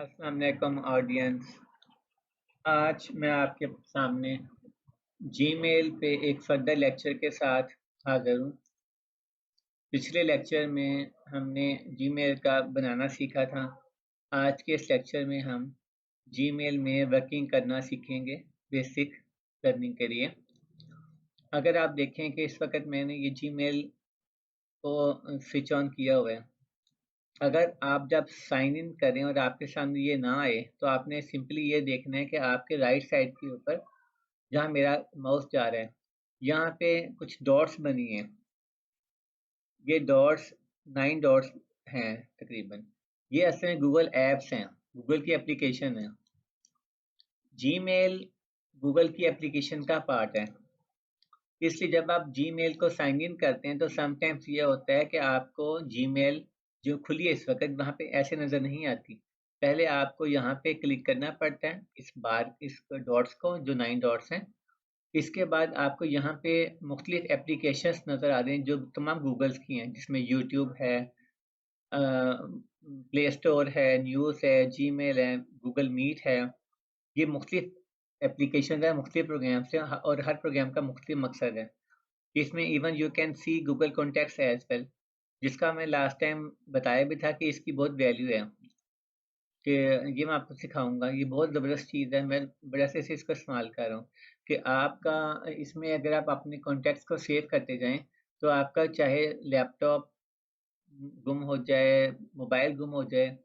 अस्सलाम वालेकुम ऑडियंस। आज मैं आपके सामने जीमेल पे एक फर्दर लेक्चर के साथ हाज़िर हूँ। पिछले लेक्चर में हमने जीमेल का बनाना सीखा था। आज के इस लेक्चर में हम जीमेल में वर्किंग करना सीखेंगे बेसिक लर्निंग के लिए। अगर आप देखें कि इस वक्त मैंने ये जीमेल को स्विच ऑन किया हुआ है। अगर आप जब साइन इन करें और आपके सामने ये ना आए तो आपने सिंपली ये देखना है कि आपके राइट साइड के ऊपर जहाँ मेरा माउस जा रहा है यहाँ पे कुछ डॉट्स बनी हैं। ये डॉट्स 9 डॉट्स हैं तकरीबन। ये असल में गूगल एप्स हैं, गूगल की एप्लीकेशन है। जीमेल गूगल की एप्लीकेशन का पार्ट है, इसलिए जब आप जीमेल को साइन इन करते हैं तो समटाइम्स ये होता है कि आपको जीमेल जो खुली है इस वक्त वहाँ पे ऐसे नज़र नहीं आती। पहले आपको यहाँ पे क्लिक करना पड़ता है इस डॉट्स को, जो 9 डॉट्स हैं। इसके बाद आपको यहाँ पे मुख्तलिफ एप्लीकेशंस नज़र आ रहे हैं जो तमाम गूगल्स की हैं, जिसमें यूट्यूब है, प्ले स्टोर है, न्यूज़ है, जीमेल है, गूगल मीट है। ये मुख्तलिफ एप्लीकेशन है, मुख्तलिफ प्रोग्राम्स हैं और हर प्रोग्राम का मुख्तलिफ मकसद है। इसमें even you can see Google contacts as well, जिसका मैं लास्ट टाइम बताया भी था कि इसकी बहुत वैल्यू है, कि ये मैं आपको सिखाऊंगा। ये बहुत ज़बरदस्त चीज़ है, मैं बड़े अरसे से इसको इस्तेमाल कर रहा हूँ कि आपका इसमें अगर आप अपने कॉन्टैक्ट्स को सेव करते जाएं तो आपका चाहे लैपटॉप गुम हो जाए, मोबाइल गुम हो जाए,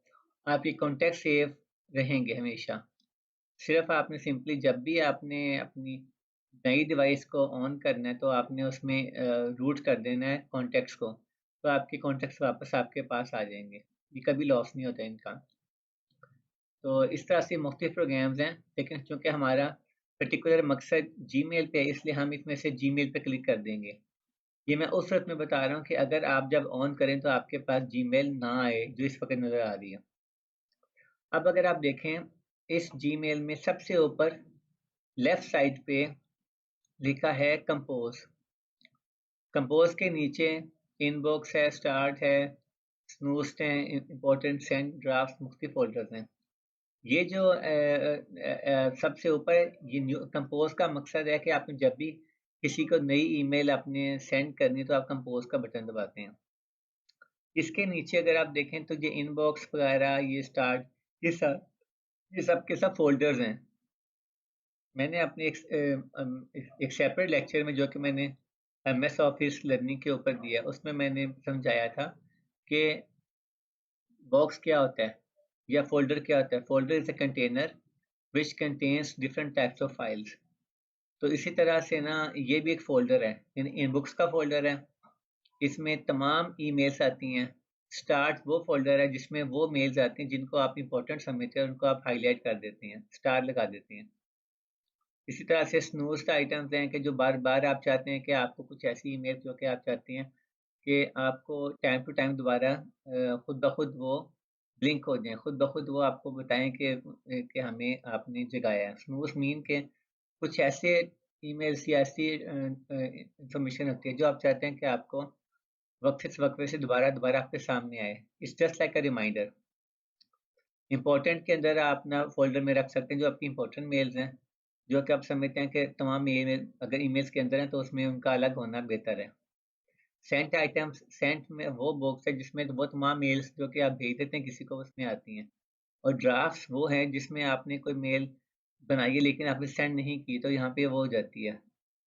आपके कॉन्टैक्ट सेव रहेंगे हमेशा। सिर्फ आपने सिंपली जब भी आपने अपनी नई डिवाइस को ऑन करना है तो आपने उसमें रूट कर देना है कॉन्टैक्ट्स को, तो आपके कॉन्टैक्ट्स वापस आपके पास आ जाएंगे। ये कभी लॉस नहीं होता इनका। तो इस तरह से मुख्तलिफ प्रोग्राम्स हैं, लेकिन चूंकि हमारा पर्टिकुलर मकसद जीमेल पे है इसलिए हम इसमें से जीमेल पे क्लिक कर देंगे। ये मैं उस सूरत में बता रहा हूँ कि अगर आप जब ऑन करें तो आपके पास जीमेल ना आए जो इस वक्त नज़र आ रही है। अब अगर आप देखें इस जीमेल में सबसे ऊपर लेफ्ट साइड पे लिखा है कंपोज। कंपोज के नीचे इनबॉक्स है, स्टार्ट है, स्नूस्ट है, इंपॉर्टेंट, सेंड, ड्राफ्ट, मुख्तलिफ फोल्डर्स हैं। ये जो सबसे ऊपर ये न्यू कंपोज का मकसद है कि आपने जब भी किसी को नई ईमेल आपने सेंड करनी तो आप कंपोज का बटन दबाते हैं। इसके नीचे अगर आप देखें तो ये इनबॉक्स वगैरह, ये स्टार्ट, ये सब के सब फोल्डर्स हैं। मैंने अपने एक सेपरेट लेक्चर में जो कि मैंने एमएस ऑफिस लर्निंग के ऊपर दिया उसमें मैंने समझाया था कि बॉक्स क्या होता है या फोल्डर क्या होता है। Folder is a container which contains different types of files. तो इसी तरह से ना ये भी एक फोल्डर है, इनबुक्स का फोल्डर है। इसमें तमाम ईमेल्स आती हैं। स्टार्ट वो फोल्डर है जिसमें वो मेल्स आती हैं जिनको आप इंपॉर्टेंट समझते हैं, उनको आप हाईलाइट कर देते हैं, स्टार लगा देते हैं। इसी तरह से स्नूज़्ड आइटम्स हैं कि जो बार-बार आप चाहते हैं कि आपको कुछ ऐसी ईमेल जो कि आप चाहती हैं कि आपको टाइम टू टाइम दोबारा खुद ब खुद वो ब्लिंक हो जाएँ, खुद ब खुद वो आपको बताएँ कि हमें आपने जगाया है। स्नूज़ मीन के कुछ ऐसे ईमेल्स या ऐसी इन्फॉर्मेशन होती है जो आप चाहते हैं कि आपको वक़्फ़े से दोबारा आपके सामने आए। It's just like a reminder. Important के अंदर आप ना फ़ोल्डर में रख सकते हैं जो आपकी इम्पोर्टेंट मेल्स हैं, जो कि आप समझते हैं कि तमाम ईमेल अगर ईमेल्स के अंदर हैं तो उसमें उनका अलग होना बेहतर है। सेंट आइटम्स, सेंट में वो बॉक्स है जिसमें वो तमाम मेल्स जो कि आप भेज देते हैं किसी को उसमें आती हैं। और ड्राफ्ट्स वो हैं जिसमें आपने कोई मेल बनाई है लेकिन आपने सेंड नहीं की तो यहाँ पे वो हो जाती है।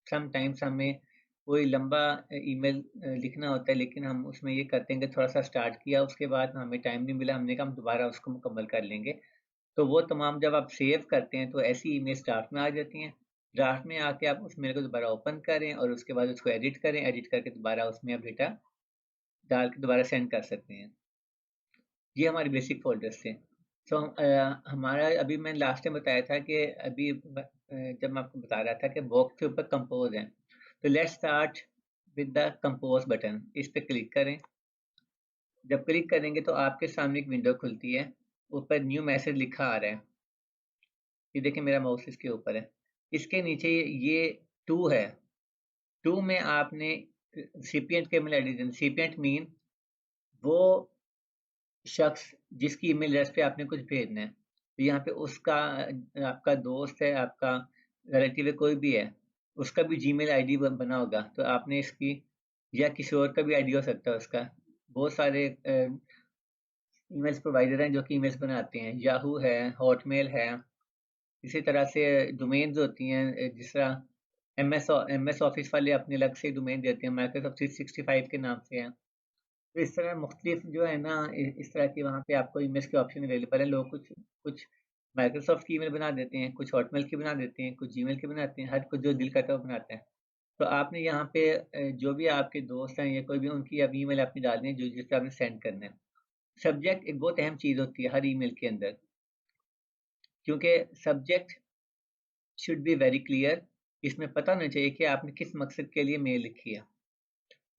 समटाइम्स हमें कोई लंबा ईमेल लिखना होता है लेकिन हम उसमें ये करते हैं कि थोड़ा-सा स्टार्ट किया, उसके बाद हमें टाइम नहीं मिला, हमने कहा हम दोबारा उसको मुकम्मल कर लेंगे। तो वो तमाम जब आप सेव करते हैं तो ऐसी इमेज ड्राफ्ट में आ जाती हैं। ड्राफ्ट में आके आप उस मेल को दोबारा ओपन करें और उसके बाद उसको एडिट करें, एडिट करके दोबारा उसमें आप डेटा डाल के दोबारा सेंड कर सकते हैं। ये हमारे बेसिक फ़ोल्डर्स थे। सो हमारा अभी मैंने लास्ट टाइम बताया था कि जब मैं आपको बता रहा था कि बॉक्स के ऊपर कंपोज़ है। तो let's start with the compose button, इस पे क्लिक करें। जब क्लिक करेंगे तो आपके सामने एक विंडो खुलती है, ऊपर न्यू मैसेज लिखा आ रहा है। ये देखिए मेरा माउस इसके ऊपर है। इसके नीचे ये 2 है। 2 में आपने रिसिपिएंट के ईमेल आईडी देनी। रिसिपिएंट मीन वो शख्स जिसकी ईमेल एड्रेस पे आपने कुछ भेजना है। तो यहाँ पे उसका आपका दोस्त है, आपका रिलेटिव है, कोई भी है, उसका भी जीमेल आईडी बना होगा, तो आपने इसकी, या किसी और का भी आईडी हो सकता है उसका। बहुत सारे ईमेल्स प्रोवाइडर हैं जो कि ईमेल्स बनाते हैं, याहू है, हॉटमेल है, इसी तरह से डोमेन्स होती हैं, जिस तरह एमएस ऑफिस वाले अपने अलग से डोमेन देते हैं, माइक्रोसॉफ्ट 365 के नाम से हैं। तो इस तरह मुख्तलिफ जो है ना, इस तरह की वहाँ पे आपको ईमेल्स के ऑप्शन अवेलेबल है। लोग कुछ कुछ माइक्रोसॉफ्ट की ईमेल बना देते हैं, कुछ हॉटमेल की बना देते हैं, कुछ जीमेल की बनाते हैं, हर कुछ जो दिल करता है वो बनाता है। तो आपने यहाँ पे जो भी आपके दोस्त हैं या कोई भी, उनकी अब ईमेल आपने डालनी है जो जिस पे आपने सेंड करना है। सब्जेक्ट एक बहुत अहम चीज़ होती है हर ईमेल के अंदर, क्योंकि subject should be very clear. इसमें पता होना चाहिए कि आपने किस मकसद के लिए मेल लिखी है।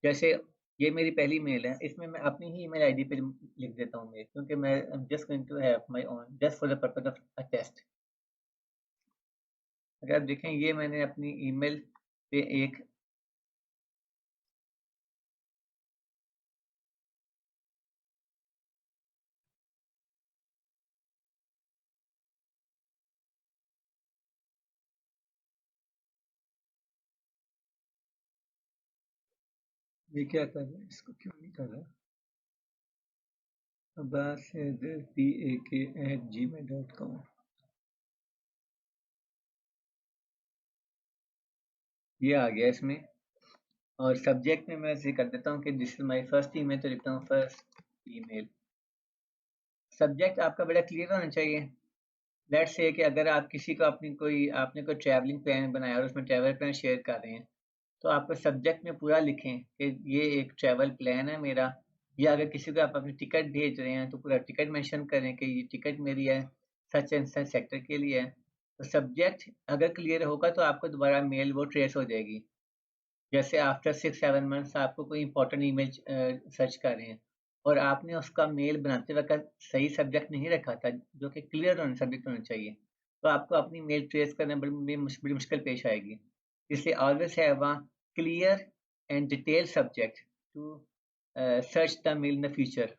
जैसे ये मेरी पहली मेल है, इसमें मैं अपनी ही ईमेल आईडी पे लिख देता हूँ मेल, क्योंकि मैं just going to have my own just for the purpose of a test. अगर आप देखें, ये मैंने अपनी ईमेल पे एक, ये क्या कर रहा है, इसको क्यों नहीं कर रहा? abbas@gmail.com। ये आ गया इसमें, और सब्जेक्ट में मैं ऐसे कर देता हूँ कि this is my first email, तो लिखता हूँ फर्स्ट ईमेल। सब्जेक्ट आपका बड़ा क्लियर होना चाहिए। लेट्स से कि अगर आप किसी को अपनी कोई आपने कोई ट्रैवलिंग प्लान बनाया और उसमें ट्रैवल प्लान शेयर कर रहे हैं, तो आपको सब्जेक्ट में पूरा लिखें कि ये एक ट्रैवल प्लान है मेरा। या अगर किसी को आप अपनी टिकट भेज रहे हैं तो पूरा टिकट मेंशन करें कि ये टिकट मेरी है, सच एंड सच सेक्टर के लिए है। तो सब्जेक्ट अगर क्लियर होगा तो आपको दोबारा मेल वो ट्रेस हो जाएगी। जैसे आफ्टर 6-7 मंथ्स आपको कोई इंपॉर्टेंट ईमेल सर्च कर रहे हैं और आपने उसका मेल बनाते वक्त सही सब्जेक्ट नहीं रखा था, जो कि क्लियर होना सब्जेक्ट होना चाहिए, तो आपको अपनी मेल ट्रेस करने में बड़ी मुश्किल पेश आएगी। इसलिए always have a clear and detail subject to search the mail in the future.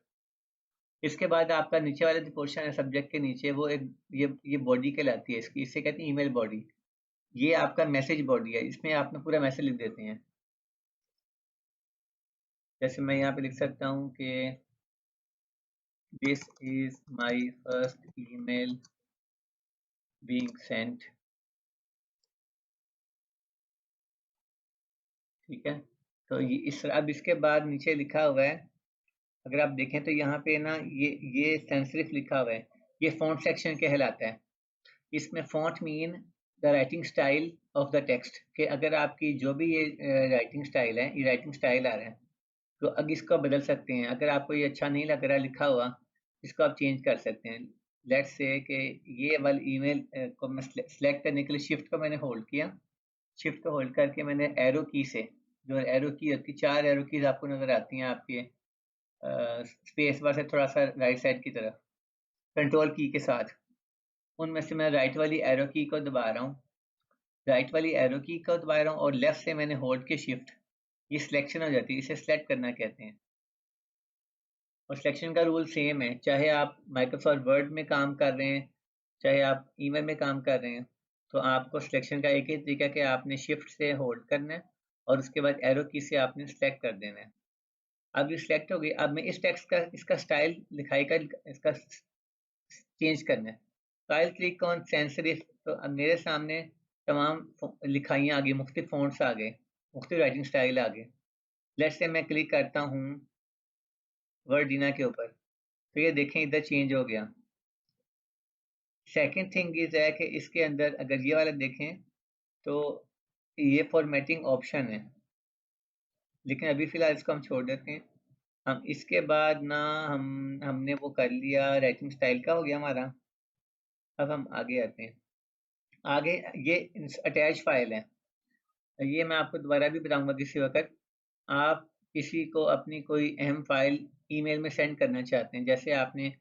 इसके बाद आपका नीचे वाला जो पोर्शन है सब्जेक्ट के नीचे, वो एक ये बॉडी कहलाती है इसकी, इसे कहते हैं ईमेल बॉडी। ये आपका मैसेज बॉडी है, इसमें आपने पूरा मैसेज लिख देते हैं। जैसे मैं यहाँ पे लिख सकता हूँ कि this is my first email being Saint. ठीक है, तो ये इस, अब इसके बाद नीचे लिखा हुआ है, अगर आप देखें तो यहाँ पे ना ये सेंसिटिव लिखा हुआ है, ये फॉन्ट सेक्शन कहलाता है। इसमें font mean the writing style of the text, कि अगर आपकी जो भी ये राइटिंग स्टाइल है, ये राइटिंग स्टाइल आ रहा है, तो अब इसको बदल सकते हैं। अगर आपको ये अच्छा नहीं लग रहा लिखा हुआ, इसको आप चेंज कर सकते हैं। लेट्स से कि ये वाली ईमेल को मैं सेलेक्ट करने के लिए शिफ्ट को मैंने होल्ड किया, शिफ्ट को होल्ड करके मैंने एरो की से, जो एरो की होती है, 4 एरो कीज आपको नजर आती हैं आपके स्पेस बार से थोड़ा सा राइट साइड की तरफ, कंट्रोल की के साथ, उनमें से मैं राइट वाली एरो की को दबा रहा हूँ, राइट वाली एरो की को दबा रहा हूँ, और लेफ्ट से मैंने होल्ड के शिफ्ट, ये सिलेक्शन हो जाती है, इसे सिलेक्ट करना कहते हैं। और सिलेक्शन का रूल सेम है, चाहे आप माइक्रोसॉफ्ट वर्ड में काम कर रहे हैं, चाहे आप ईमेल में काम कर रहे हैं, तो आपको सिलेक्शन का एक ही तरीका है कि आपने शिफ्ट से होल्ड करना है और उसके बाद एरो की से आपने सिलेक्ट कर देना है। अब ये सिलेक्ट हो गई, अब मैं इस टेक्स्ट का, इसका स्टाइल लिखाई का इसका चेंज करना है। फाइल क्लिक ऑन सेंसरिफ, तो अब मेरे सामने तमाम लिखाइयाँ आ गई, मुख्तलिफ फ़ॉन्ट्स आ गए, मुख्तलिफ राइटिंग स्टाइल आ गए। लेट्स से मैं क्लिक करता हूँ वर्डीना के ऊपर, तो ये देखें इधर चेंज हो गया। सेकंड थिंग इज है कि इसके अंदर अगर ये वाला देखें तो ये फॉर्मेटिंग ऑप्शन है, लेकिन अभी फ़िलहाल इसको हम छोड़ देते हैं। हम इसके बाद ना, हमने वो कर लिया, राइटिंग स्टाइल का हो गया हमारा। अब हम आगे आते हैं। आगे ये अटैच फाइल है, ये मैं आपको दोबारा भी बताऊंगा किसी वक्त। आप किसी को अपनी कोई अहम फाइल ईमेल में सेंड करना चाहते हैं, जैसे आपने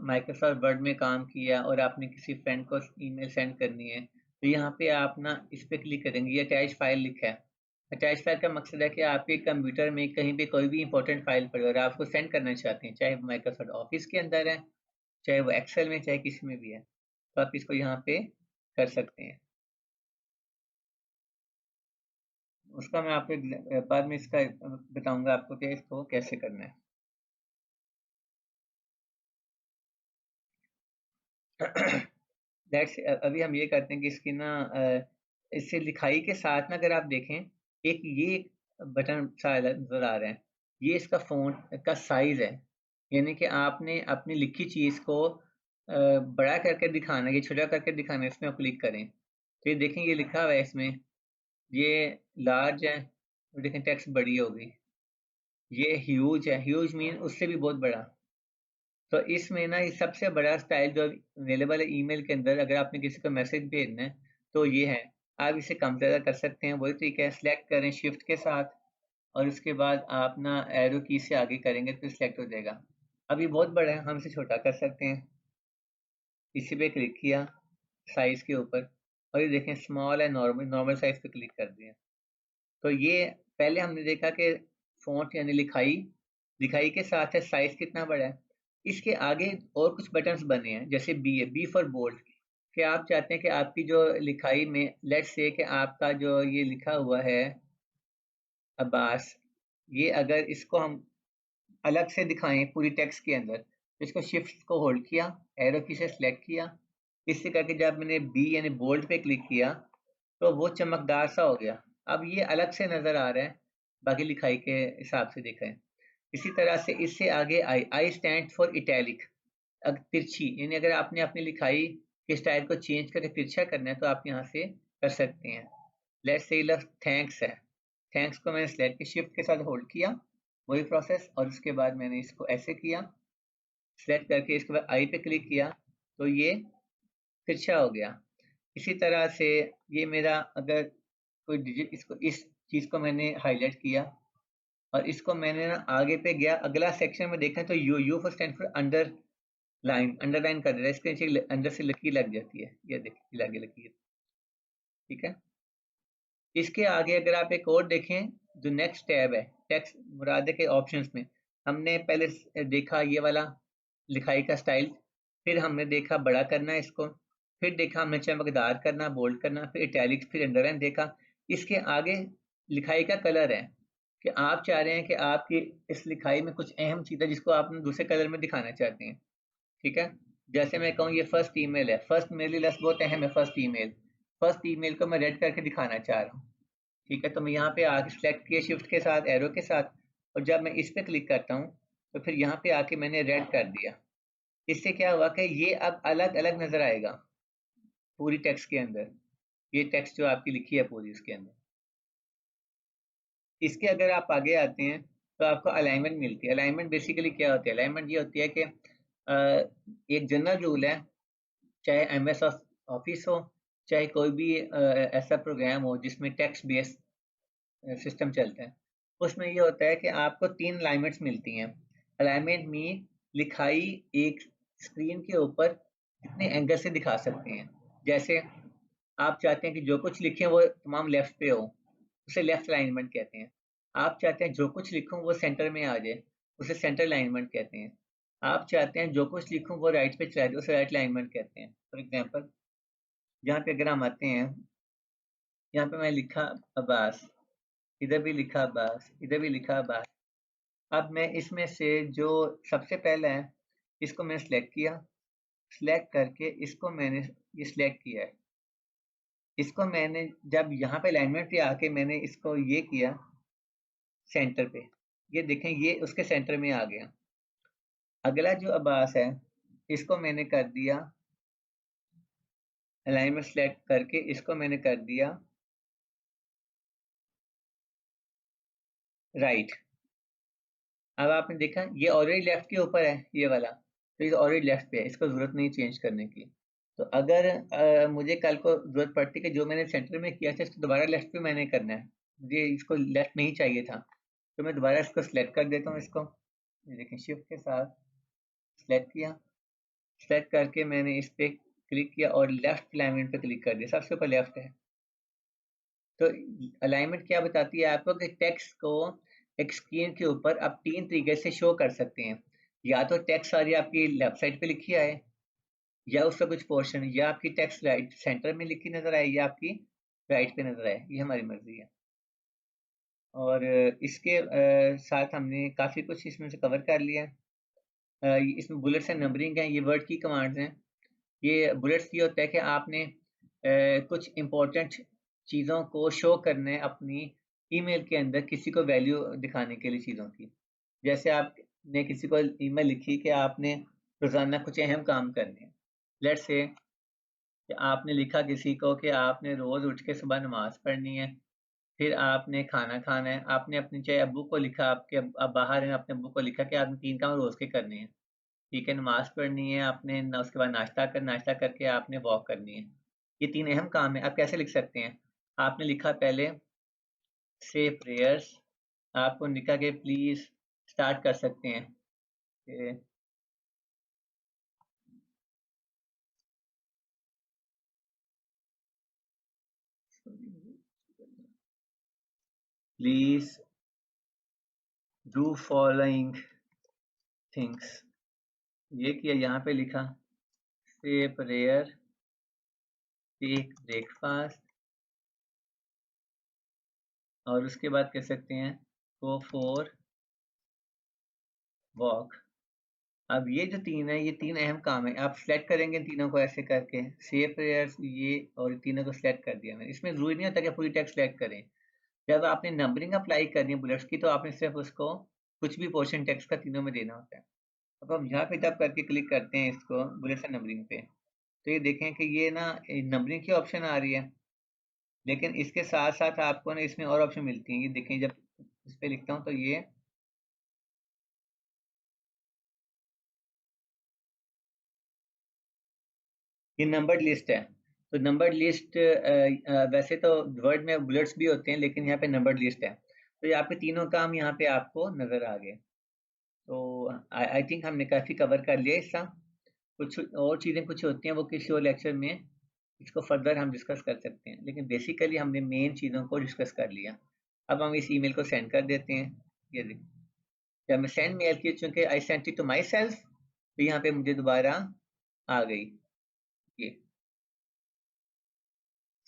माइक्रोसॉफ्ट वर्ड में काम किया और आपने किसी फ्रेंड को ईमेल सेंड करनी है, तो यहाँ पे आप ना इस पर क्लिक करेंगे, ये अटैच फाइल लिखा है। अटैच फाइल का मकसद है कि आपके कंप्यूटर में कहीं भी कोई भी इंपॉर्टेंट फाइल पड़े और आपको सेंड करना चाहते हैं, चाहे माइक्रोसॉफ्ट ऑफिस के अंदर है, चाहे वो एक्सेल में चाहे किसी में भी है, तो आप इसको यहाँ पे कर सकते हैं। उसका मैं आपको बाद में इसका बताऊंगा आपको कि इसको कैसे करना है। दैट्स अभी हम ये करते हैं कि इसकी ना इससे लिखाई के साथ ना अगर आप देखें, एक ये बटन सा नजर आ रहा है, ये इसका फ़ॉन्ट का साइज है। यानी कि आपने अपनी लिखी चीज़ को बड़ा करके दिखाना है, ये छोटा करके दिखाना है, इसमें आप क्लिक करें तो ये देखें ये लिखा हुआ है इसमें, ये लार्ज है, और देखें टेक्स्ट बड़ी हो गई। ये ह्यूज है, ह्यूज मीन उससे भी बहुत बड़ा। तो इसमें ना ये सबसे बड़ा स्टाइल जो अवेलेबल है ईमेल के अंदर, अगर आपने किसी को मैसेज भेजना है तो ये है। आप इसे कम ज़्यादा कर सकते हैं, वही तरीका है। सेलेक्ट करें शिफ्ट के साथ, और उसके बाद आप ना एरो की से आगे करेंगे तो सिलेक्ट हो जाएगा। अब ये बहुत बड़ा है, हम इसे छोटा कर सकते हैं। इसी पे क्लिक किया साइज के ऊपर, और ये देखें स्मॉल है, नॉर्मल नॉर्मल साइज पे क्लिक कर दिया। तो ये पहले हमने देखा कि फ़ॉन्ट यानी लिखाई, लिखाई के साथ है साइज़ कितना बड़ा है। इसके आगे और कुछ बटन्स बने हैं, जैसे बी है, बी फॉर बोल्ड, कि आप चाहते हैं कि आपकी जो लिखाई में लेट्स से कि आपका जो ये लिखा हुआ है अब्बास, ये अगर इसको हम अलग से दिखाएँ पूरी टेक्स्ट के अंदर, तो इसको शिफ्ट को होल्ड किया, एरो की से सेलेक्ट किया, इससे करके जब मैंने बी यानी बोल्ड पे क्लिक किया तो वो चमकदार सा हो गया। अब ये अलग से नज़र आ रहा है, बाकी लिखाई के हिसाब से देखें। इसी तरह से इससे आगे आई, आई स्टैंड फॉर इटैलिक, तिरछी, यानी अगर आपने अपनी लिखाई के स्टाइल को चेंज करके तिरछा करना है तो आप यहाँ से कर सकते हैं। लेट्स से थैंक्स है, थैंक्स को मैंने सेलेक्ट किया, शिफ्ट के साथ होल्ड किया, वही प्रोसेस, और उसके बाद मैंने इसको ऐसे किया, सेलेक्ट करके इसके बाद आई पे क्लिक किया तो ये तिरछा हो गया। इसी तरह से ये मेरा अगर कोई डिजिट, इसको इस चीज़ को मैंने हाईलाइट किया और इसको मैंने ना आगे पे गया, अगला सेक्शन में देखें तो you, you for stand for under line, underline कर देता है, इसके नीचे अंदर से लकीर लग जाती है, ये देखिए लगी लकीर। ठीक है, इसके आगे अगर आप एक और देखें, जो नेक्स्ट टैब है टेक्स्ट मुरादे के ऑप्शंस में, हमने पहले देखा ये वाला लिखाई का स्टाइल, फिर हमने देखा बड़ा करना इसको, फिर देखा हमने चमकदार करना, बोल्ड करना, फिर इटैलिक, फिर अंडरलाइन देखा। इसके आगे लिखाई का कलर है कि आप चाह रहे हैं कि आपकी इस लिखाई में कुछ अहम चीज़ है जिसको आप दूसरे कलर में दिखाना चाहते हैं। ठीक है, जैसे मैं कहूँ ये फर्स्ट ईमेल है, फर्स्ट मेरे लिए लफ्ज़ बहुत अहम है, फर्स्ट ईमेल को मैं रेड करके दिखाना चाह रहा हूँ। ठीक है, तो मैं यहाँ पे आके सेलेक्ट किया शिफ्ट के साथ, एरो के साथ, और जब मैं इस पे क्लिक करता हूँ तो फिर यहाँ पे आके मैंने रेड कर दिया। इससे क्या हुआ कि ये अब अलग अलग नजर आएगा पूरी टेक्स्ट के अंदर, ये टेक्स्ट जो आपकी लिखी है पूरी उसके अंदर। इसके अगर आप आगे आते हैं तो आपको अलाइनमेंट मिलती है। अलाइनमेंट बेसिकली क्या होती है? अलाइनमेंट ये होती है कि एक जनरल रूल है, चाहे एमएस ऑफिस हो, चाहे कोई भी ऐसा प्रोग्राम हो जिसमें टेक्स्ट बेस्ड सिस्टम चलता है, उसमें ये होता है कि आपको 3 अलाइनमेंट्स मिलती हैं। अलाइनमेंट में लिखाई एक स्क्रीन के ऊपर कितने एंगल से दिखा सकते हैं। जैसे आप चाहते हैं कि जो कुछ लिखें वो तमाम लेफ्ट पे हो, उसे लेफ्ट अलाइनमेंट कहते हैं। आप चाहते हैं जो कुछ लिखूं वो सेंटर में आ जाए, उसे सेंटर अलाइनमेंट कहते हैं। आप चाहते हैं जो कुछ लिखूं वो राइट पे चला जाए, उसे राइट अलाइनमेंट कहते हैं। फॉर एग्जांपल यहाँ पे अगर हम आते हैं, यहाँ पे मैं लिखा अब्बास, इधर भी लिखा अब्बास, इधर भी लिखा अब्बास। अब मैं इसमें से जो सबसे पहला है इसको मैंने सेलेक्ट किया, सेलेक्ट करके इसको मैंने ये सेलेक्ट किया है। इसको मैंने जब यहाँ पे अलाइनमेंट पे आके मैंने इसको ये किया सेंटर पे, ये देखें ये उसके सेंटर में आ गया। अगला जो अब्बास है इसको मैंने कर दिया अलाइनमेंट सेलेक्ट करके, इसको मैंने कर दिया राइट। अब आपने देखा ये ऑलरेडी लेफ्ट के ऊपर है ये वाला, तो ये ऑलरेडी लेफ्ट पे है, इसको जरूरत नहीं चेंज करने की। तो अगर मुझे कल को जरूरत पड़ती कि जो मैंने सेंटर में किया था इसको दोबारा लेफ्ट पे मैंने करना है, मुझे इसको लेफ्ट में ही चाहिए था, तो मैं दोबारा इसको सिलेक्ट कर देता हूँ। इसको ये देखें शिफ्ट के साथ सिलेक्ट किया, सेलेक्ट करके मैंने इस पे क्लिक किया और लेफ्ट अलाइनमेंट पे क्लिक कर दिया, सबसे ऊपर लेफ्ट है। तो अलाइनमेंट क्या बताती है आपको कि टेक्स्ट को एक स्क्रीन के ऊपर आप 3 तरीके से शो कर सकते हैं। या तो टेक्स्ट सारी आपकी लेफ्ट साइड पे लिखी आए, या उसका कुछ पोर्शन, या आपकी टेक्स्ट राइट सेंटर में लिखी नजर आए, या आपकी राइट पे नजर आए, ये हमारी मर्जी है। और इसके साथ हमने काफ़ी कुछ इसमें से कवर कर लिया। इसमें बुलेट्स एंड नंबरिंग है, ये वर्ड की कमांड्स हैं। ये बुलेट्स ये होता है कि आपने कुछ इम्पोर्टेंट चीज़ों को शो करना है अपनी ईमेल के अंदर, किसी को वैल्यू दिखाने के लिए चीज़ों की। जैसे आपने किसी को ईमेल लिखी कि आपने रोज़ाना कुछ अहम काम करने हैं। लेट्स से कि आपने लिखा किसी को कि आपने रोज़ उठ के सुबह नमाज़ पढ़नी है, फिर आपने खाना खाना है, आपने अपने चाहे अब्बू को लिखा, आपके अब बाहर हैं, अपने अब्बू को लिखा कि आपने 3 काम रोज़ के करने हैं। ठीक है, नमाज़ पढ़नी है आपने, ना उसके बाद नाश्ता करके आपने वॉक करनी है। ये 3 अहम काम है। आप कैसे लिख सकते हैं? आपने लिखा पहले से प्रेयर्स, आपको लिखा कि प्लीज़ स्टार्ट कर सकते हैं कि प्लीज़ डू फॉलोइंग थिंग्स। ये किया, यहाँ पे लिखा से प्रेयर, टेक ब्रेकफास्ट, और उसके बाद कह सकते हैं गो फॉर वॉक। अब ये जो 3 है, ये 3 अहम काम है। आप सेलेक्ट करेंगे इन तीनों को ऐसे करके, से प्रेयर्स, ये और तीनों को सेलेक्ट कर दिया मैंने। इसमें ज़रूरी नहीं होता कि पूरी टेक्स्ट सेलेक्ट करें। जब आपने नंबरिंग अप्लाई करनी है बुलेट्स की, तो आपने सिर्फ उसको कुछ भी पोर्शन टेक्स्ट का तीनों में देना होता है। अब हम यहाँ पे जब करके क्लिक करते हैं इसको बुलेट्स एंड नंबरिंग पे, तो ये देखें कि ये ना नंबरिंग की ऑप्शन आ रही है, लेकिन इसके साथ साथ आपको ना इसमें और ऑप्शन मिलती हैं। ये देखें, जब इस पे लिखता हूँ तो ये नंबर्ड लिस्ट है। तो नंबर्ड लिस्ट वैसे तो वर्ड में बुलेट्स भी होते हैं, लेकिन यहाँ पे नंबर्ड लिस्ट है। तो ये आपके तीनों काम यहाँ पे आपको नजर आ गए। तो आई थिंक हमने काफ़ी कवर कर लिया इसका। कुछ और चीज़ें कुछ होती हैं, वो किसी और लेक्चर में इसको फर्दर हम डिस्कस कर सकते हैं, लेकिन बेसिकली हमने मेन चीज़ों को डिस्कस कर लिया। अब हम इस ईमेल को सेंड कर देते हैं। ये देखिए, जब मैं सेंड मेल की, चूंकि I sent it to myself, तो यहाँ पे मुझे दोबारा आ गई ये।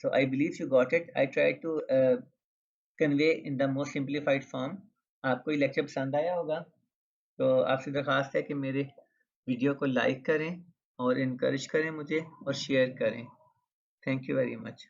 So I believe you got it. I tried to convey in the most simplified form. आपको ये लेक्चर पसंद आया होगा, तो आपसे दरख्वास्त है कि मेरे वीडियो को लाइक करें और इनकरेज करें मुझे, और शेयर करें। Thank you very much.